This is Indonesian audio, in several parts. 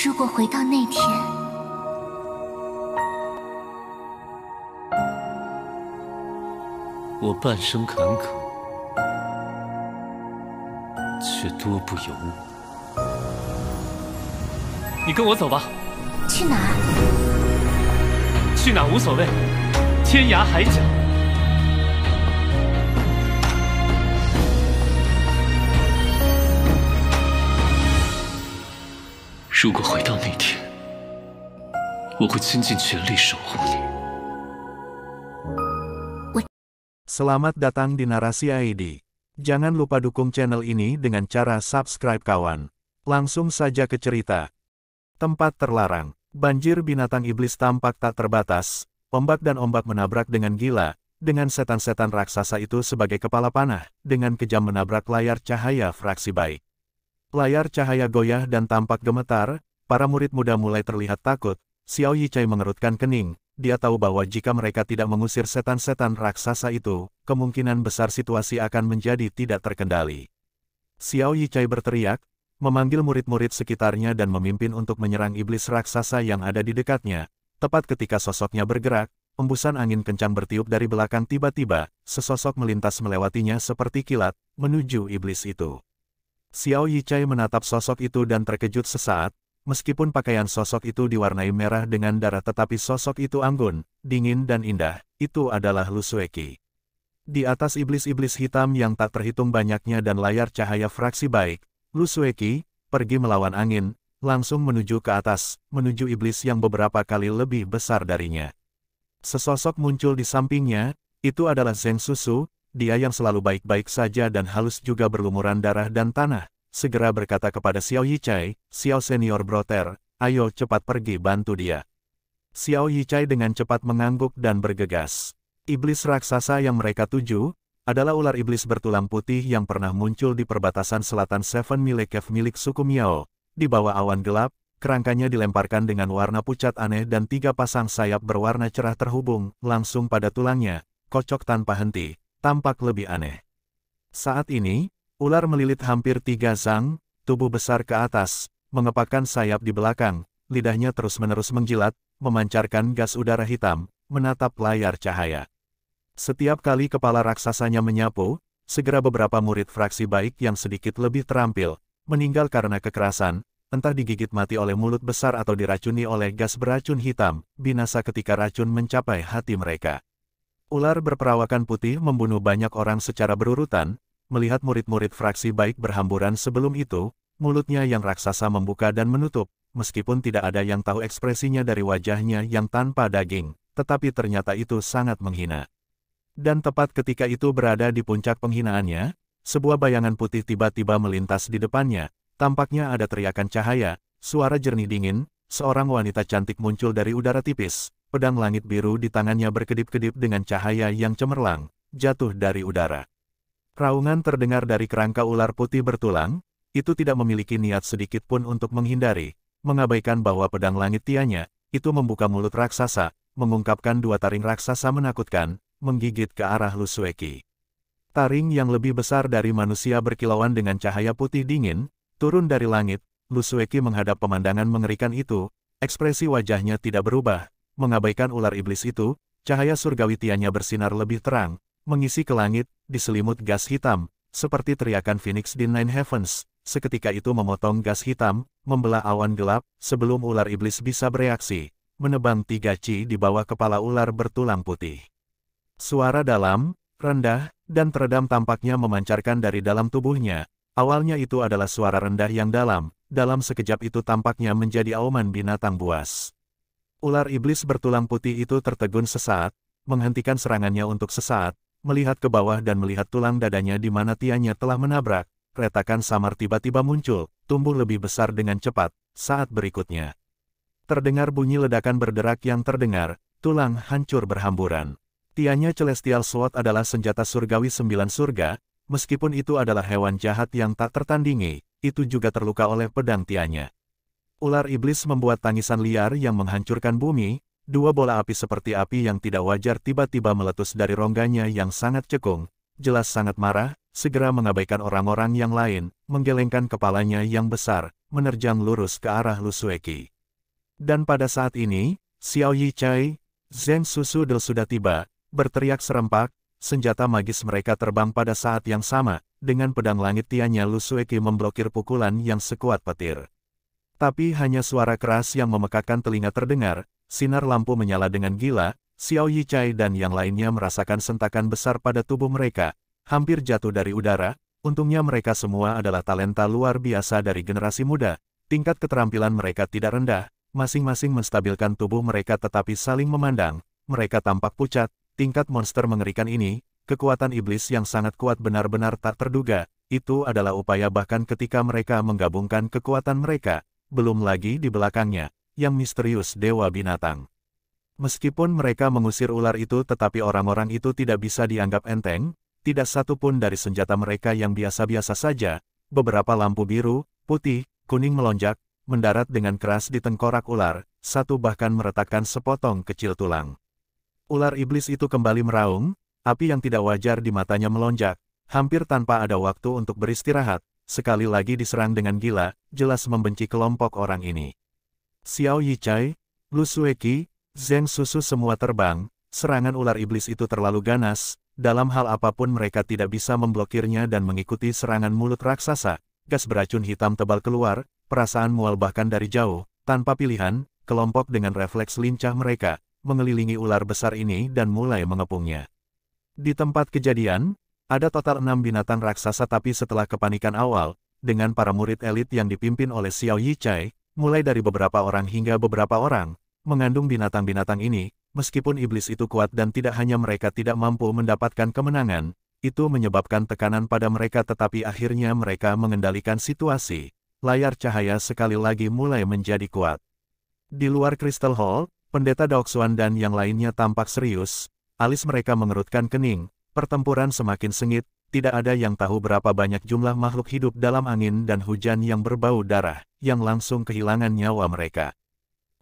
如果回到那天，我半生坎坷，却多不由我。你跟我走吧。去哪儿？去哪无所谓，天涯海角。如果回到那天，我会倾尽全力守护你。 Selamat datang di Narasi ID. Jangan lupa dukung channel ini dengan cara subscribe kawan. Langsung saja ke cerita. Tempat terlarang. Banjir binatang iblis tampak tak terbatas. Ombak dan ombak menabrak dengan gila, dengan setan-setan raksasa itu sebagai kepala panah, dengan kejam menabrak layar cahaya fraksi baik. Layar cahaya goyah dan tampak gemetar, para murid muda mulai terlihat takut. Xiao Yichai mengerutkan kening. Dia tahu bahwa jika mereka tidak mengusir setan-setan raksasa itu, kemungkinan besar situasi akan menjadi tidak terkendali. Xiao Yichai berteriak, memanggil murid-murid sekitarnya dan memimpin untuk menyerang iblis raksasa yang ada di dekatnya. Tepat ketika sosoknya bergerak, embusan angin kencang bertiup dari belakang tiba-tiba, sesosok melintas melewatinya seperti kilat, menuju iblis itu. Xiao Yichai menatap sosok itu dan terkejut sesaat. Meskipun pakaian sosok itu diwarnai merah dengan darah tetapi sosok itu anggun, dingin dan indah, itu adalah Lu Xueqi. Di atas iblis-iblis hitam yang tak terhitung banyaknya dan layar cahaya fraksi baik, Lu Xueqi pergi melawan angin, langsung menuju ke atas, menuju iblis yang beberapa kali lebih besar darinya. Sesosok muncul di sampingnya, itu adalah Zheng Susu, dia yang selalu baik-baik saja dan halus juga berlumuran darah dan tanah. Segera berkata kepada Xiao Yichai, "Xiao Senior Brother, ayo cepat pergi bantu dia." Xiao Yichai dengan cepat mengangguk dan bergegas. Iblis raksasa yang mereka tuju, adalah ular iblis bertulang putih yang pernah muncul di perbatasan selatan Seven Mile Cave milik suku Miao. Di bawah awan gelap, kerangkanya dilemparkan dengan warna pucat aneh dan 3 pasang sayap berwarna cerah terhubung, langsung pada tulangnya, kocok tanpa henti, tampak lebih aneh. Saat ini, ular melilit hampir 3 zang, tubuh besar ke atas, mengepakkan sayap di belakang, lidahnya terus-menerus menjilat, memancarkan gas udara hitam, menatap layar cahaya. Setiap kali kepala raksasanya menyapu, segera beberapa murid fraksi baik yang sedikit lebih terampil, meninggal karena kekerasan, entah digigit mati oleh mulut besar atau diracuni oleh gas beracun hitam, binasa ketika racun mencapai hati mereka. Ular berperawakan putih membunuh banyak orang secara berurutan. Melihat murid-murid fraksi baik berhamburan sebelum itu, mulutnya yang raksasa membuka dan menutup, meskipun tidak ada yang tahu ekspresinya dari wajahnya yang tanpa daging, tetapi ternyata itu sangat menghina. Dan tepat ketika itu berada di puncak penghinaannya, sebuah bayangan putih tiba-tiba melintas di depannya, tampaknya ada teriakan cahaya, suara jernih dingin, seorang wanita cantik muncul dari udara tipis, pedang langit biru di tangannya berkedip-kedip dengan cahaya yang cemerlang, jatuh dari udara. Raungan terdengar dari kerangka ular putih bertulang, itu tidak memiliki niat sedikit pun untuk menghindari, mengabaikan bahwa pedang langit tianya, itu membuka mulut raksasa, mengungkapkan 2 taring raksasa menakutkan, menggigit ke arah Lu Xueqi. Taring yang lebih besar dari manusia berkilauan dengan cahaya putih dingin, turun dari langit, Lu Xueqi menghadap pemandangan mengerikan itu, ekspresi wajahnya tidak berubah, mengabaikan ular iblis itu, cahaya surgawi tianya bersinar lebih terang, mengisi ke langit, diselimut gas hitam, seperti teriakan Phoenix di Nine Heavens, seketika itu memotong gas hitam, membelah awan gelap, sebelum ular iblis bisa bereaksi, menebang 3 ci di bawah kepala ular bertulang putih. Suara dalam, rendah, dan teredam tampaknya memancarkan dari dalam tubuhnya, awalnya itu adalah suara rendah yang dalam sekejap itu tampaknya menjadi auman binatang buas. Ular iblis bertulang putih itu tertegun sesaat, menghentikan serangannya untuk sesaat, melihat ke bawah dan melihat tulang dadanya di mana tianya telah menabrak, retakan samar tiba-tiba muncul, tumbuh lebih besar dengan cepat, saat berikutnya. Terdengar bunyi ledakan berderak yang terdengar, tulang hancur berhamburan. Tianya Celestial Sword adalah senjata surgawi 9 surga, meskipun itu adalah hewan jahat yang tak tertandingi, itu juga terluka oleh pedang tianya. Ular iblis membuat tangisan liar yang menghancurkan bumi. 2 bola api seperti api yang tidak wajar tiba-tiba meletus dari rongganya yang sangat cekung, jelas sangat marah, segera mengabaikan orang-orang yang lain, menggelengkan kepalanya yang besar, menerjang lurus ke arah Lu Sueki. Dan pada saat ini, Xiao Yichai, Zheng Susudel sudah tiba, berteriak serempak, senjata magis mereka terbang pada saat yang sama, dengan pedang langit tiannya Lu Sueki memblokir pukulan yang sekuat petir. Tapi hanya suara keras yang memekakkan telinga terdengar, sinar lampu menyala dengan gila, Xiao Yichai dan yang lainnya merasakan sentakan besar pada tubuh mereka, hampir jatuh dari udara. Untungnya mereka semua adalah talenta luar biasa dari generasi muda, tingkat keterampilan mereka tidak rendah, masing-masing menstabilkan tubuh mereka tetapi saling memandang, mereka tampak pucat, tingkat monster mengerikan ini, kekuatan iblis yang sangat kuat benar-benar tak terduga, itu adalah upaya bahkan ketika mereka menggabungkan kekuatan mereka, belum lagi di belakangnya, yang misterius dewa binatang. Meskipun mereka mengusir ular itu tetapi orang-orang itu tidak bisa dianggap enteng, tidak satu pun dari senjata mereka yang biasa-biasa saja, beberapa lampu biru, putih, kuning melonjak, mendarat dengan keras di tengkorak ular, satu bahkan meretakkan sepotong kecil tulang. Ular iblis itu kembali meraung, api yang tidak wajar di matanya melonjak, hampir tanpa ada waktu untuk beristirahat, sekali lagi diserang dengan gila, jelas membenci kelompok orang ini. Xiao Yichai, Lu Sueki, Zheng Susu semua terbang, serangan ular iblis itu terlalu ganas, dalam hal apapun mereka tidak bisa memblokirnya dan mengikuti serangan mulut raksasa, gas beracun hitam tebal keluar, perasaan mual bahkan dari jauh, tanpa pilihan, kelompok dengan refleks lincah mereka, mengelilingi ular besar ini dan mulai mengepungnya. Di tempat kejadian, ada total 6 binatang raksasa tapi setelah kepanikan awal, dengan para murid elit yang dipimpin oleh Xiao Yichai, mulai dari beberapa orang hingga beberapa orang, mengandung binatang-binatang ini, meskipun iblis itu kuat dan tidak hanya mereka tidak mampu mendapatkan kemenangan, itu menyebabkan tekanan pada mereka tetapi akhirnya mereka mengendalikan situasi. Layar cahaya sekali lagi mulai menjadi kuat. Di luar Crystal Hall, Pendeta Daoxuan dan yang lainnya tampak serius, alis mereka mengerutkan kening, pertempuran semakin sengit, tidak ada yang tahu berapa banyak jumlah makhluk hidup dalam angin dan hujan yang berbau darah, yang langsung kehilangan nyawa mereka.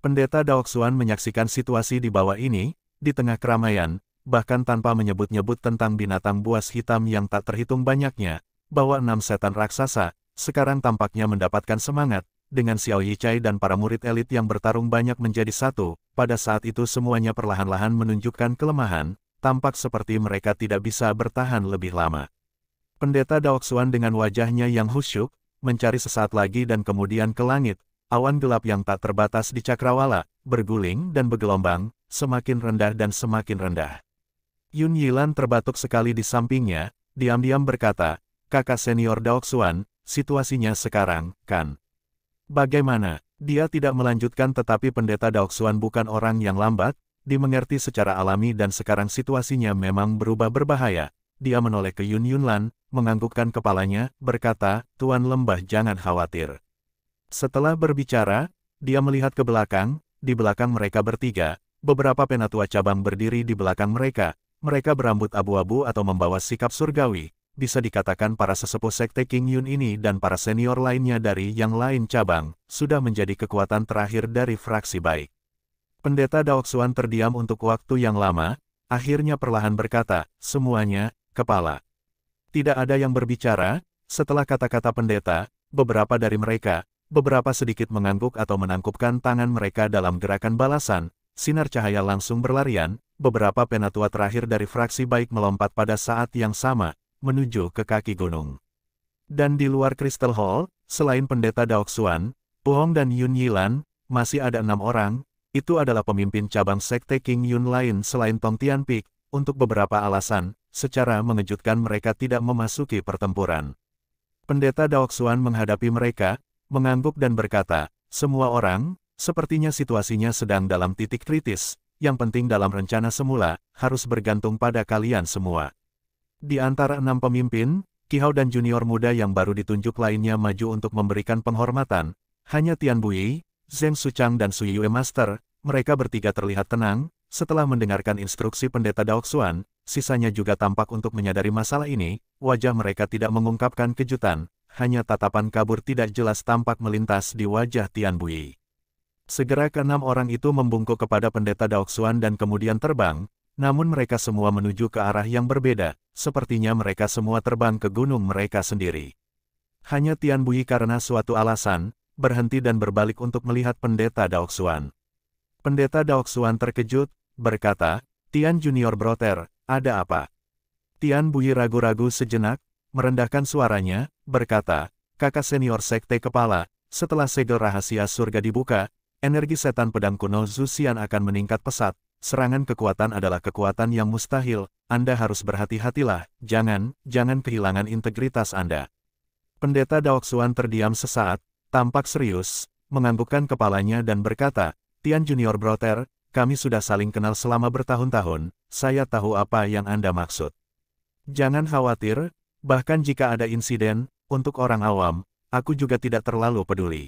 Pendeta Daoxuan menyaksikan situasi di bawah ini, di tengah keramaian, bahkan tanpa menyebut-nyebut tentang binatang buas hitam yang tak terhitung banyaknya, bahwa 6 setan raksasa, sekarang tampaknya mendapatkan semangat, dengan Xiao Yichai dan para murid elit yang bertarung banyak menjadi satu, pada saat itu semuanya perlahan-lahan menunjukkan kelemahan, tampak seperti mereka tidak bisa bertahan lebih lama. Pendeta Daoxuan dengan wajahnya yang khusyuk, mencari sesaat lagi dan kemudian ke langit. Awan gelap yang tak terbatas di cakrawala, berguling dan bergelombang, semakin rendah dan semakin rendah. Yun Yilan terbatuk sekali di sampingnya, diam-diam berkata, "Kakak senior Daoxuan, situasinya sekarang, kan? Bagaimana?" Dia tidak melanjutkan tetapi pendeta Daoxuan bukan orang yang lambat, dimengerti secara alami dan sekarang situasinya memang berubah berbahaya. Dia menoleh ke Yun Yunlan, menganggukkan kepalanya, berkata, "Tuan Lembah jangan khawatir." Setelah berbicara, dia melihat ke belakang, di belakang mereka bertiga, beberapa penatua cabang berdiri di belakang mereka, mereka berambut abu-abu atau membawa sikap surgawi, bisa dikatakan para sesepuh sekte King Yun ini dan para senior lainnya dari yang lain cabang, sudah menjadi kekuatan terakhir dari fraksi baik. Pendeta Daoxuan terdiam untuk waktu yang lama, akhirnya perlahan berkata, "Semuanya, kepala." Tidak ada yang berbicara, setelah kata-kata pendeta, beberapa dari mereka, beberapa sedikit mengangguk atau menangkupkan tangan mereka dalam gerakan balasan, sinar cahaya langsung berlarian, beberapa penatua terakhir dari fraksi baik melompat pada saat yang sama, menuju ke kaki gunung. Dan di luar Crystal Hall, selain pendeta Daoxuan, Puhong dan Yun Yilan, masih ada 6 orang, itu adalah pemimpin cabang sekte King Yun lain selain Tong Tianpik, untuk beberapa alasan, secara mengejutkan mereka tidak memasuki pertempuran. Pendeta Daoxuan menghadapi mereka, mengangguk dan berkata, "Semua orang, sepertinya situasinya sedang dalam titik kritis, yang penting dalam rencana semula, harus bergantung pada kalian semua." Di antara 6 pemimpin, Qihao dan junior muda yang baru ditunjuk lainnya maju untuk memberikan penghormatan, hanya Tian Bui, Zheng Suchang dan Su Yue Master, mereka bertiga terlihat tenang, setelah mendengarkan instruksi pendeta Daoxuan, sisanya juga tampak untuk menyadari masalah ini, wajah mereka tidak mengungkapkan kejutan. Hanya tatapan kabur tidak jelas tampak melintas di wajah Tian Bui. Segera ke-6 orang itu membungkuk kepada pendeta Daoxuan dan kemudian terbang, namun mereka semua menuju ke arah yang berbeda, sepertinya mereka semua terbang ke gunung mereka sendiri. Hanya Tian Bui karena suatu alasan, berhenti dan berbalik untuk melihat Pendeta Daoxuan. Pendeta Daoxuan terkejut, berkata, "Tian Junior Brother, ada apa?" Tian Bui ragu-ragu sejenak, merendahkan suaranya, berkata, "Kakak senior sekte kepala, setelah segel rahasia surga dibuka, energi setan pedang kuno Zuxian akan meningkat pesat. Serangan kekuatan adalah kekuatan yang mustahil, Anda harus berhati-hatilah, jangan kehilangan integritas Anda." Pendeta Daoxuan terdiam sesaat, tampak serius, menganggukkan kepalanya dan berkata, "Tian Junior Brother, kami sudah saling kenal selama bertahun-tahun, saya tahu apa yang Anda maksud. Jangan khawatir, bahkan jika ada insiden, untuk orang awam, aku juga tidak terlalu peduli."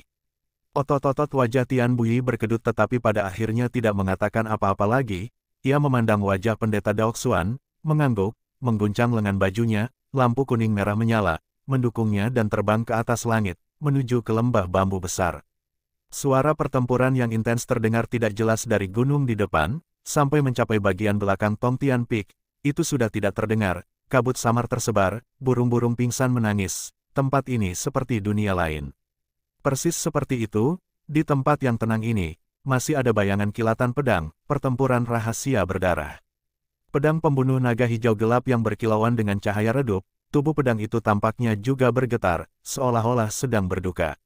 Otot-otot wajah Tian Bui berkedut tetapi pada akhirnya tidak mengatakan apa-apa lagi. Ia memandang wajah Pendeta Daoxuan, mengangguk, mengguncang lengan bajunya, lampu kuning merah menyala, mendukungnya dan terbang ke atas langit, menuju ke lembah bambu besar. Suara pertempuran yang intens terdengar tidak jelas dari gunung di depan, sampai mencapai bagian belakang Tongtian Peak. Itu sudah tidak terdengar, kabut samar tersebar, burung-burung pingsan menangis. Tempat ini seperti dunia lain. Persis seperti itu, di tempat yang tenang ini, masih ada bayangan kilatan pedang, pertempuran rahasia berdarah. Pedang pembunuh naga hijau gelap yang berkilauan dengan cahaya redup, tubuh pedang itu tampaknya juga bergetar, seolah-olah sedang berduka.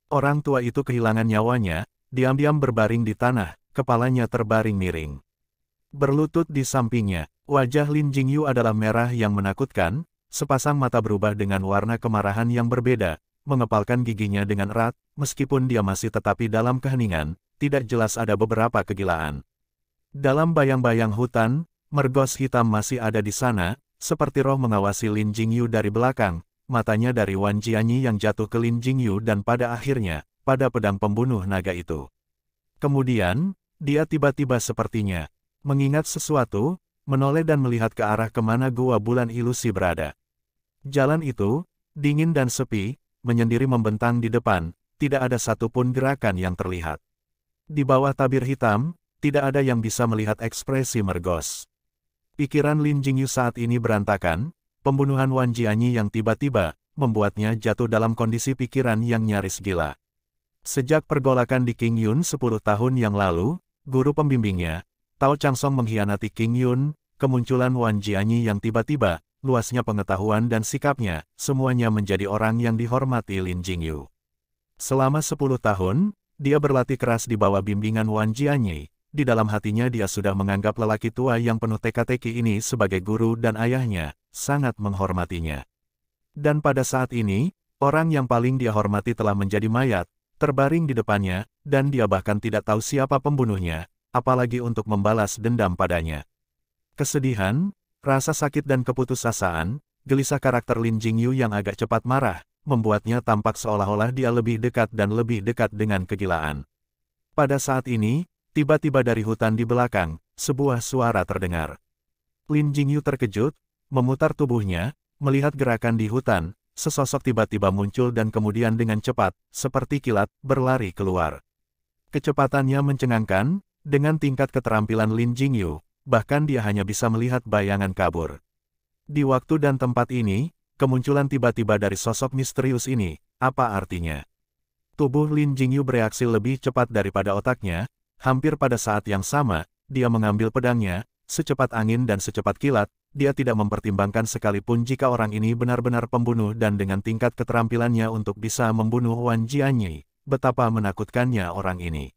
Orang tua itu kehilangan nyawanya, diam-diam berbaring di tanah, kepalanya terbaring miring. Berlutut di sampingnya, wajah Lin Jingyu adalah merah yang menakutkan, sepasang mata berubah dengan warna kemarahan yang berbeda, mengepalkan giginya dengan erat, meskipun dia masih tetapi dalam keheningan, tidak jelas ada beberapa kegilaan. Dalam bayang-bayang hutan, mergos hitam masih ada di sana, seperti roh mengawasi Lin Jingyu dari belakang, matanya dari Wan Jianyi yang jatuh ke Lin Jingyu dan pada akhirnya, pada pedang pembunuh naga itu. Kemudian, dia tiba-tiba sepertinya mengingat sesuatu, menoleh dan melihat ke arah kemana gua bulan ilusi berada. Jalan itu, dingin dan sepi, menyendiri membentang di depan, tidak ada satupun gerakan yang terlihat. Di bawah tabir hitam, tidak ada yang bisa melihat ekspresi mergos. Pikiran Lin Jingyu saat ini berantakan, pembunuhan Wan Jianyi yang tiba-tiba, membuatnya jatuh dalam kondisi pikiran yang nyaris gila. Sejak pergolakan di King Yun 10 tahun yang lalu, guru pembimbingnya, Tao Changsong mengkhianati King Yun, kemunculan Wan Jianyi yang tiba-tiba, luasnya pengetahuan dan sikapnya, semuanya menjadi orang yang dihormati Lin Jingyu. Selama 10 tahun, dia berlatih keras di bawah bimbingan Wan Jianyi. Di dalam hatinya dia sudah menganggap lelaki tua yang penuh teka-teki ini sebagai guru dan ayahnya, sangat menghormatinya. Dan pada saat ini, orang yang paling dia hormati telah menjadi mayat, terbaring di depannya, dan dia bahkan tidak tahu siapa pembunuhnya, apalagi untuk membalas dendam padanya. Kesedihan, rasa sakit dan keputusasaan, gelisah karakter Lin Jingyu yang agak cepat marah, membuatnya tampak seolah-olah dia lebih dekat dan lebih dekat dengan kegilaan. Pada saat ini, tiba-tiba dari hutan di belakang, sebuah suara terdengar. Lin Jingyu terkejut, memutar tubuhnya, melihat gerakan di hutan, sesosok tiba-tiba muncul dan kemudian dengan cepat, seperti kilat, berlari keluar. Kecepatannya mencengangkan, dengan tingkat keterampilan Lin Jingyu, bahkan dia hanya bisa melihat bayangan kabur. Di waktu dan tempat ini, kemunculan tiba-tiba dari sosok misterius ini, apa artinya? Tubuh Lin Jingyu bereaksi lebih cepat daripada otaknya, hampir pada saat yang sama, dia mengambil pedangnya, secepat angin dan secepat kilat, dia tidak mempertimbangkan sekalipun jika orang ini benar-benar pembunuh dan dengan tingkat keterampilannya untuk bisa membunuh Wan Jianyi, betapa menakutkannya orang ini.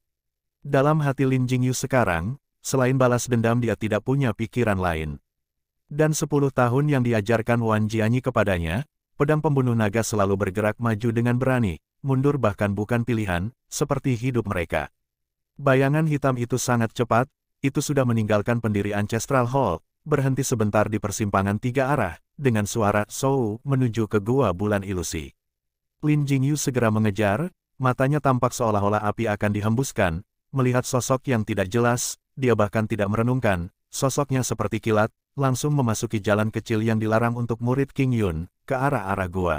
Dalam hati Lin Jingyu sekarang, selain balas dendam dia tidak punya pikiran lain. Dan 10 tahun yang diajarkan Wan Jianyi kepadanya, pedang pembunuh naga selalu bergerak maju dengan berani, mundur bahkan bukan pilihan, seperti hidup mereka. Bayangan hitam itu sangat cepat, itu sudah meninggalkan pendiri Ancestral Hall, berhenti sebentar di persimpangan 3 arah, dengan suara "Sou" menuju ke gua bulan ilusi. Lin Jingyu segera mengejar, matanya tampak seolah-olah api akan dihembuskan, melihat sosok yang tidak jelas, dia bahkan tidak merenungkan, sosoknya seperti kilat, langsung memasuki jalan kecil yang dilarang untuk murid King Yun, ke arah-arah gua.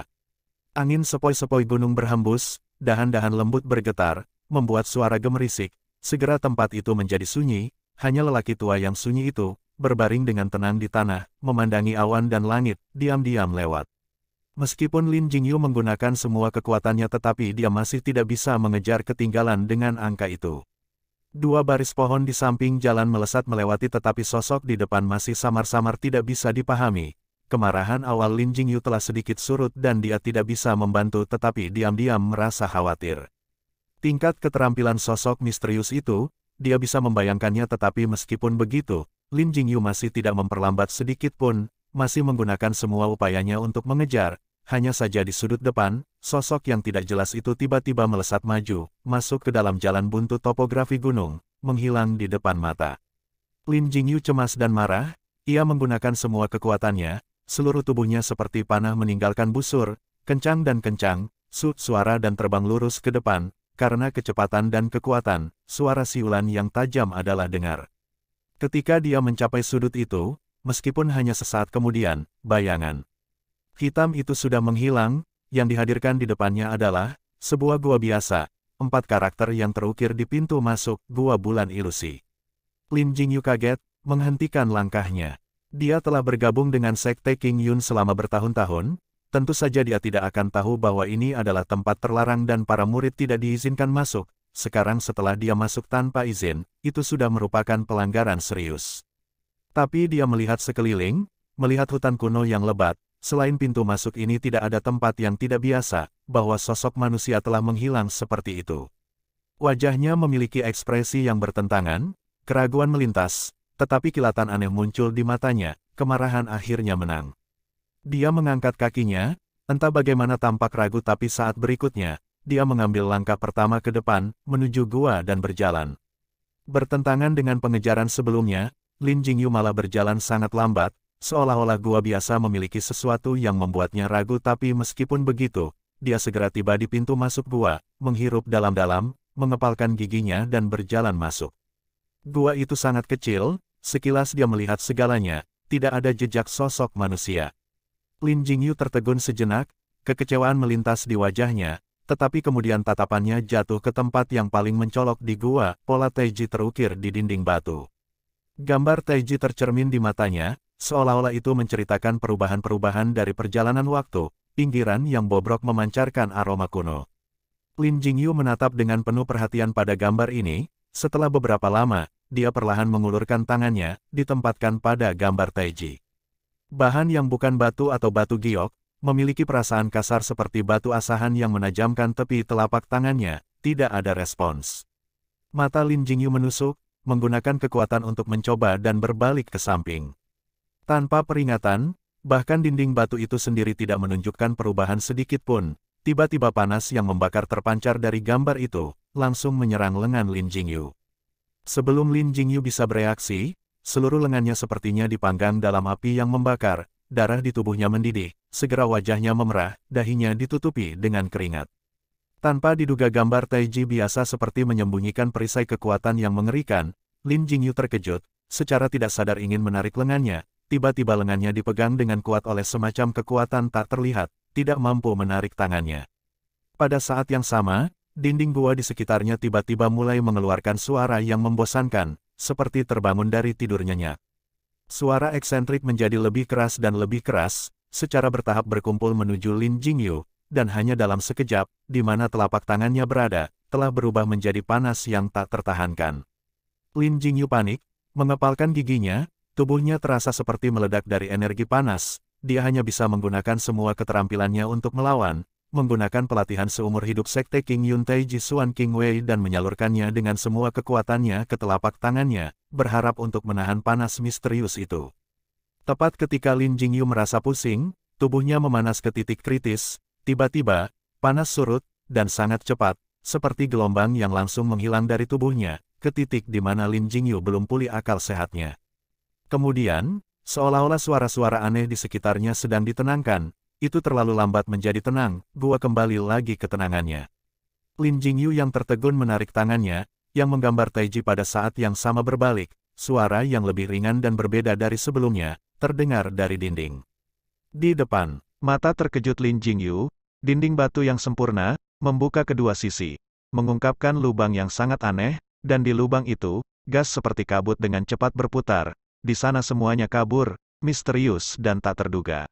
Angin sepoi-sepoi gunung berhembus, dahan-dahan lembut bergetar, membuat suara gemerisik, segera tempat itu menjadi sunyi, hanya lelaki tua yang sunyi itu, berbaring dengan tenang di tanah, memandangi awan dan langit, diam-diam lewat. Meskipun Lin Jingyu menggunakan semua kekuatannya tetapi dia masih tidak bisa mengejar ketinggalan dengan angka itu. Dua baris pohon di samping jalan melesat melewati tetapi sosok di depan masih samar-samar tidak bisa dipahami. Kemarahan awal Lin Jingyu telah sedikit surut dan dia tidak bisa membantu tetapi diam-diam merasa khawatir. Tingkat keterampilan sosok misterius itu, dia bisa membayangkannya tetapi meskipun begitu, Lin Jingyu masih tidak memperlambat sedikit pun, masih menggunakan semua upayanya untuk mengejar. Hanya saja di sudut depan, sosok yang tidak jelas itu tiba-tiba melesat maju, masuk ke dalam jalan buntu topografi gunung, menghilang di depan mata. Lin Jingyu cemas dan marah, ia menggunakan semua kekuatannya, seluruh tubuhnya seperti panah meninggalkan busur, kencang dan kencang, suara dan terbang lurus ke depan, karena kecepatan dan kekuatan, suara siulan yang tajam adalah dengar. Ketika dia mencapai sudut itu, meskipun hanya sesaat kemudian, bayangan hitam itu sudah menghilang, yang dihadirkan di depannya adalah sebuah gua biasa, 4 karakter yang terukir di pintu masuk gua bulan ilusi. Lin Jingyu kaget, menghentikan langkahnya. Dia telah bergabung dengan Sekte King Yun selama bertahun-tahun, tentu saja dia tidak akan tahu bahwa ini adalah tempat terlarang dan para murid tidak diizinkan masuk. Sekarang setelah dia masuk tanpa izin, itu sudah merupakan pelanggaran serius. Tapi dia melihat sekeliling, melihat hutan kuno yang lebat. Selain pintu masuk ini tidak ada tempat yang tidak biasa, bahwa sosok manusia telah menghilang seperti itu. Wajahnya memiliki ekspresi yang bertentangan, keraguan melintas, tetapi kilatan aneh muncul di matanya, kemarahan akhirnya menang. Dia mengangkat kakinya, entah bagaimana tampak ragu tapi saat berikutnya, dia mengambil langkah pertama ke depan, menuju gua dan berjalan. Bertentangan dengan pengejaran sebelumnya, Lin Jingyu malah berjalan sangat lambat, seolah-olah gua biasa memiliki sesuatu yang membuatnya ragu tapi meskipun begitu, dia segera tiba di pintu masuk gua, menghirup dalam-dalam, mengepalkan giginya dan berjalan masuk. Gua itu sangat kecil, sekilas dia melihat segalanya, tidak ada jejak sosok manusia. Lin Jingyu tertegun sejenak, kekecewaan melintas di wajahnya, tetapi kemudian tatapannya jatuh ke tempat yang paling mencolok di gua, pola Taiji terukir di dinding batu. Gambar Taiji tercermin di matanya, seolah-olah itu menceritakan perubahan-perubahan dari perjalanan waktu, pinggiran yang bobrok memancarkan aroma kuno. Lin Jingyu menatap dengan penuh perhatian pada gambar ini, setelah beberapa lama, dia perlahan mengulurkan tangannya, ditempatkan pada gambar Taiji. Bahan yang bukan batu atau batu giok, memiliki perasaan kasar seperti batu asahan yang menajamkan tepi telapak tangannya, tidak ada respons. Mata Lin Jingyu menusuk, menggunakan kekuatan untuk mencoba dan berbalik ke samping. Tanpa peringatan, bahkan dinding batu itu sendiri tidak menunjukkan perubahan sedikit pun, tiba-tiba panas yang membakar terpancar dari gambar itu, langsung menyerang lengan Lin Jingyu. Sebelum Lin Jingyu bisa bereaksi, seluruh lengannya sepertinya dipanggang dalam api yang membakar, darah di tubuhnya mendidih, segera wajahnya memerah, dahinya ditutupi dengan keringat. Tanpa diduga gambar Taiji biasa seperti menyembunyikan perisai kekuatan yang mengerikan, Lin Jingyu terkejut, secara tidak sadar ingin menarik lengannya. Tiba-tiba lengannya dipegang dengan kuat oleh semacam kekuatan tak terlihat, tidak mampu menarik tangannya. Pada saat yang sama, dinding gua di sekitarnya tiba-tiba mulai mengeluarkan suara yang membosankan, seperti terbangun dari tidur nyenyak. Suara eksentrik menjadi lebih keras dan lebih keras, secara bertahap berkumpul menuju Lin Jingyu, dan hanya dalam sekejap, di mana telapak tangannya berada, telah berubah menjadi panas yang tak tertahankan. Lin Jingyu panik, mengepalkan giginya, tubuhnya terasa seperti meledak dari energi panas, dia hanya bisa menggunakan semua keterampilannya untuk melawan, menggunakan pelatihan seumur hidup Sekte King Yun Taiji Xuan King Wei dan menyalurkannya dengan semua kekuatannya ke telapak tangannya, berharap untuk menahan panas misterius itu. Tepat ketika Lin Jingyu merasa pusing, tubuhnya memanas ke titik kritis, tiba-tiba, panas surut, dan sangat cepat, seperti gelombang yang langsung menghilang dari tubuhnya, ke titik di mana Lin Jingyu belum pulih akal sehatnya. Kemudian, seolah-olah suara-suara aneh di sekitarnya sedang ditenangkan, itu terlalu lambat menjadi tenang, gua kembali lagi ke tenangannya. Lin Jingyu yang tertegun menarik tangannya, yang menggambar Taiji pada saat yang sama berbalik, suara yang lebih ringan dan berbeda dari sebelumnya, terdengar dari dinding. Di depan, mata terkejut Lin Jingyu, dinding batu yang sempurna, membuka kedua sisi, mengungkapkan lubang yang sangat aneh, dan di lubang itu, gas seperti kabut dengan cepat berputar. Di sana semuanya kabur, misterius dan tak terduga.